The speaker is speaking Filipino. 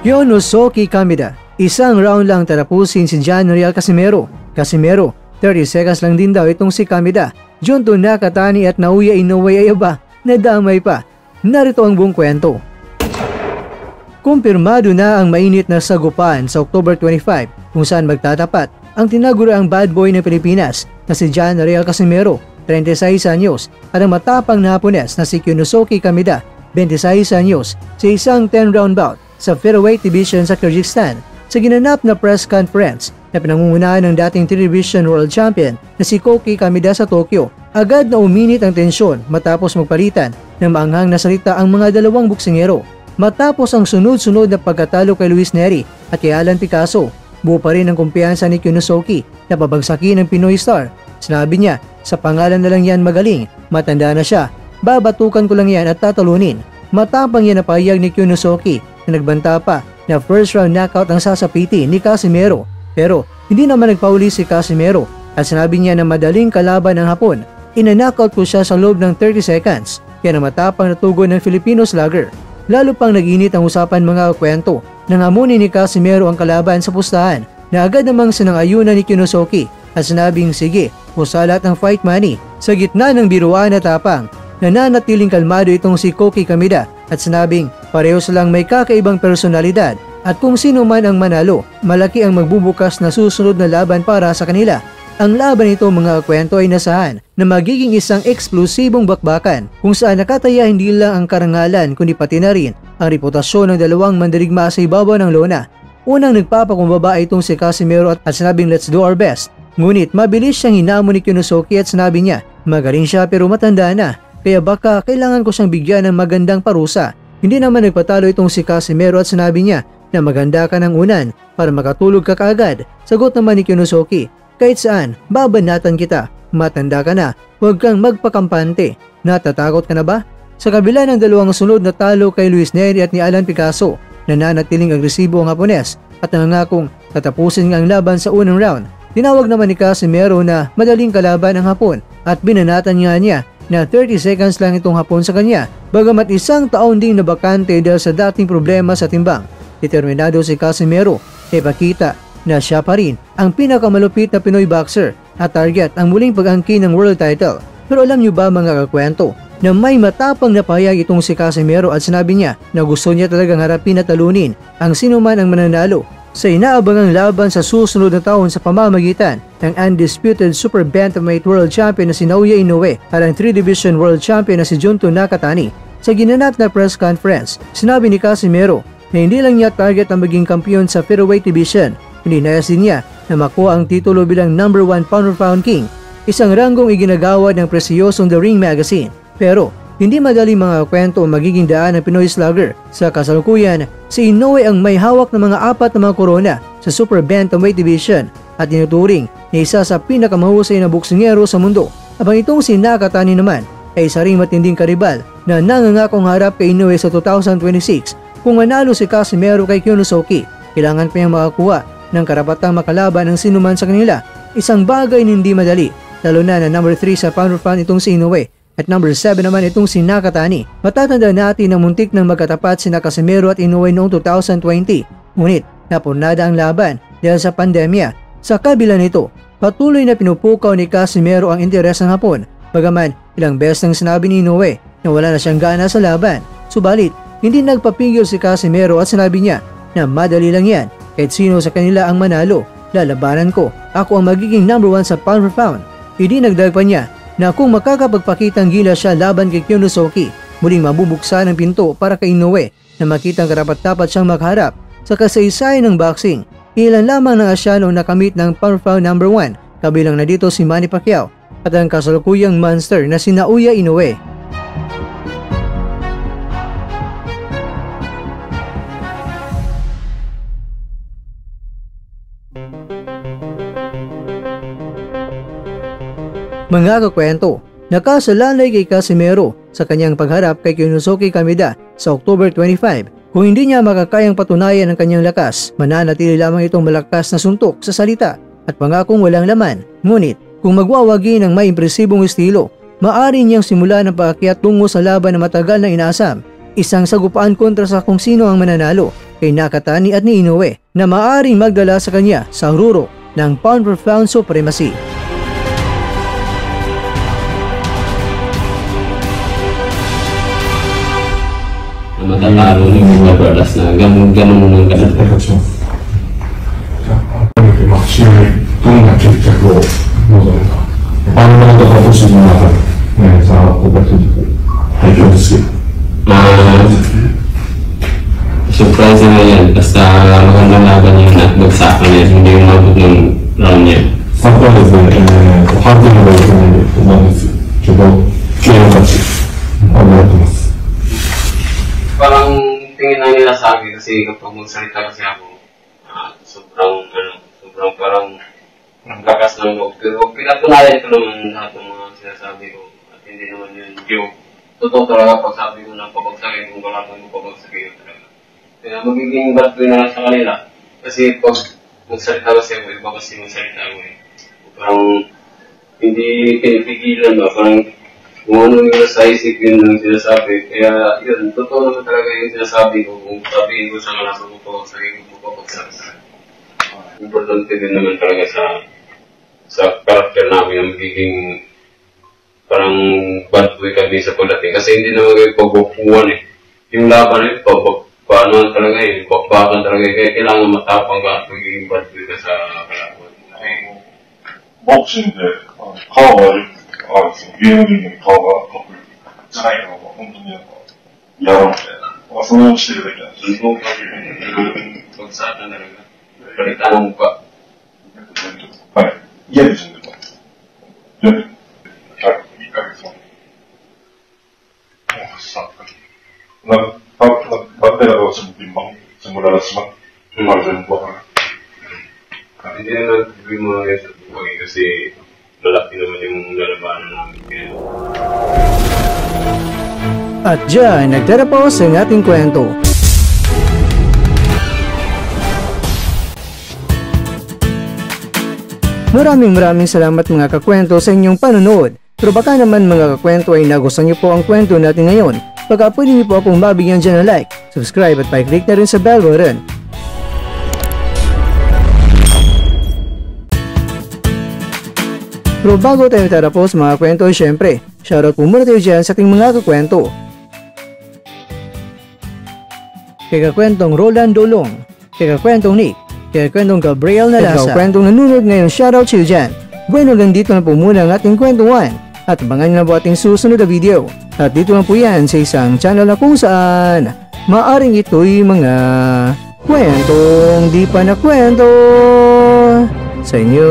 Kyonosuke Kameda, isang round lang tatapusin si John Real Casimero. 30 seconds lang din daw itong si Kameda. Junto Nakatani at Naoya Inoue ay aba, nadamay pa. Narito ang buong kwento. Kumpirmado na ang mainit na sagupan sa October 25 kung saan magtatapat ang tinaguriang bad boy ng Pilipinas na si John Real Casimero, 36 anyos, at ang matapang na Hapones na si Kyonosuke Kameda, 26 anyos, sa isang 10-round bout sa featherweight division sa Kyrgyzstan sa ginanap na press conference na pinangungunahan ng dating television world champion na si Koki Kameda sa Tokyo. Agad na uminit ang tensyon matapos magpalitan ng maanghang na salita ang mga dalawang boksingero. Matapos ang sunod-sunod na pagkatalo kay Luis Nery at kay Alan Picasso, buo pa rin ang kumpiyansa ni Kyonosuke na pabagsakin ng Pinoy star. Sinabi niya, sa pangalan na lang yan magaling, matanda na siya, babatukan ko lang yan at tatalunin. Matapang yan na pahayag ni Kyonosuke na nagbanta pa na first round knockout ang sasapitin ni Casimero. Pero hindi naman nagpauli si Casimero at sinabi niya na madaling kalaban ng Hapon. Ina-knockout ko siya sa loob ng 30 seconds kaya na matapang na tugon ng Filipino slugger. Lalo pang nag-init ang usapan mga kwento nang hamunin ni Casimero ang kalaban sa pustahan na agad namang sinang-ayunan ni Kyonosuke at sinabing sige, usalat ang fight money. Sa gitna ng biruan at tapang, nananatiling kalmado itong si Koki Kameda at sinabing pareho silang may kakaibang personalidad at kung sino man ang manalo, malaki ang magbubukas na susunod na laban para sa kanila. Ang laban nito mga kwento ay nasahan na magiging isang eksplosibong bakbakan kung saan nakataya hindi lang ang karangalan kundi pati na rin ang reputasyon ng dalawang mandirigma sa ibabaw ng lona. Unang nagpapakumbaba ay itong si Casimero at sinabing let's do our best. Ngunit mabilis siyang hinamon ni Kyonosuke at sinabi niya magaling siya pero matanda na. Kaya baka kailangan ko siyang bigyan ng magandang parusa. Hindi naman nagpatalo itong si Casimero at sinabi niya na maganda ka ng unan para makatulog ka kaagad. Sagot naman ni Kyonosuke, kahit saan, babanatan kita. Matanda ka na, huwag kang magpakampante. Natatakot ka na ba? Sa kabila ng dalawang sunod na talo kay Luis Nery at ni Alan Picasso, nananatiling agresibo ang Hapones at nangangakong tatapusin ang laban sa unang round. Tinawag naman ni Casimero na madaling kalaban ang Hapon at binanatan niya na 30 seconds lang itong Hapon sa kanya, bagamat isang taon ding nabakante dahil sa dating problema sa timbang. Determinado si Casimero ay pakita na siya pa rin ang pinakamalupit na Pinoy boxer at target ang muling pag-angkin ng world title. Pero alam niyo ba mga kakwento na may matapang na pahayag itong si Casimero at sinabi niya na gusto niya talagang harapin at talunin ang sinuman ang mananalo sa inaabangang laban sa susunod na taon sa pamamagitan ng undisputed super bantamweight world champion na si Naoya Inoue at ang 3-division world champion na si Junto Nakatani. Sa ginanap na press conference, sinabi ni Casimero na hindi lang niya target ang maging kampiyon sa featherweight division, kundi nais din niya na makuha ang titulo bilang number 1 pound-for-pound king, isang ranggong iginagawad ng presiyosong The Ring magazine. Pero hindi madali mga kwento magiging daan ng Pinoy slugger. Sa kasalukuyan, si Inoue ang may hawak ng mga 4 na mga korona sa super bantamweight division at tinuturing na isa sa pinakamahusay na boksingero sa mundo. Habang itong si Nakatani naman ay isa ring matinding karibal na nangangakong harap kay Inoue sa 2026. Kung manalo si Casimero kay Kyonosuke, kailangan pa niyang makakuha ng karapatang makalaban ng sinuman sa kanila. Isang bagay na hindi madali, lalo na number 3 sa pound-for-pound itong si Inoue. At number 7 naman itong si Nakatani. Matatanda natin na muntik ng magkatapat si Casimero at Inoue noong 2020. Ngunit napurnada ang laban dahil sa pandemya. Sa kabila nito, patuloy na pinupukaw ni Casimero ang interes ng Hapon. Bagaman ilang beses nang sinabi ni Inoue na wala na siyang gana sa laban. Subalit, hindi nagpapigil si Casimero at sinabi niya na madali lang yan. Kahit sino sa kanila ang manalo, lalabanan ko. Ako ang magiging number 1 sa pound-for-pound. Idinagdag pa niya na kung makakapagpakitang gila siya laban kay Kyonosuke, muling mabubuksan ang pinto para kay Inoue na makitang karapat-dapat siyang magharap sa kasaysayan ng boxing. Ilan lamang ng Asyano nakamit ng pound-for-pound number 1, kabilang na dito si Manny Pacquiao at ang kasalukuyang monster na si Naoya Inoue. Mga kakwento, nakasalalay kay Casimero sa kanyang pagharap kay Kyonosuke Kameda sa October 25. Kung hindi niya makakayang patunayan ang kanyang lakas, mananatili lamang itong malakas na suntok sa salita at pangakong walang laman. Ngunit kung magwawagi ng may impresibong estilo, maaari niyang simula ng paakyat tungo sa laban na matagal na inaasam. Isang sagupaan kontra sa kung sino ang mananalo. kay Nakatani at ni Inoue na maaaring magdala sa kanya sa ruro ng pound for pound supremacy. Matatalo ni mga brothers na ganun ng ganun. 試合、どんな決着を望むか。バンドとか都市の中で、さあ、ここで対局ですけど。Surprise na yan, basta magandang laban yun at bagsakan yan, hindi yung mabot ng round niya. サッカーですね、判定の場合なんですけど、経営価値、やってます。Parang tingin lang nila sa akin kasi kapag magsalita kasi ako, sobrang parang gagas ng loob. Pero pinatunayan ko naman lahat ng mga sinasabi ko at hindi naman yun joke. Totoo talaga pag sabi ko na papagsakin kung kalaban ko papagsakin talaga. Kaya magiging bad na lang sa kanila. Kasi pag magsalita kasi ako, iba kasi magsalita ako eh. Parang hindi pinipigilan ba, parang kung ano yung nasa isip yun ang sinasabi. Kaya yun, totoo naman talaga yung sinasabi ko. Kung sabihin ko sa kanila sa papagsakin ko papagsakin. Importante din naman talaga sa karakter namin ang magiging parang bad boy kami sa pagdating. Kasi hindi naman kayo pagbukuhan eh. Yung laban eh, paano talaga eh, bakbakan talaga eh. Kaya kailangan matapang ka at magiging bad boy ka sa kalaban.ボクシングで顔が悪い、ゲーム人間に顔がかっこいいじゃないのが本当になんかやろうみたいな。それをしてるだけなんです。Sumbong ka rin. Pagsatan talaga. Balitan ang mukha. はい。家で死んでます。家で。はい。1ヶ月前。sa nagpapera sa timbang simula na sa margin po. Hindi naman sabi mo yan sa buhay kasi malaki naman yung lalabanan namin kaya. At dyan, nagtatapos ang ating kwento. Maraming salamat mga kakwento sa inyong panonood. Pero baka naman mga kakwento ay nagustuhan niyo po ang kwento natin ngayon. Baka pwede niyo po akong mabigyan dyan ng like, subscribe at pa-click na rin sa bell button. Pero bago tayo tatapos mga kwento, syempre, shoutout po muna tayo dyan sa ating mga kakwento. Kay kakwentong Roland Dolong, kay kakwentong Nick, kay kakwentong Gabriel Nalasa, kay kakwentong nanonood ngayon, shoutout sa iyo dyan. Bueno, ganito na po muna ang ating kwentuhan at abangan nyo na po ating susunod na video. At dito na po yan sa isang channel na kung saan maaring ito'y mga kwentong di pa na kwento sa inyo.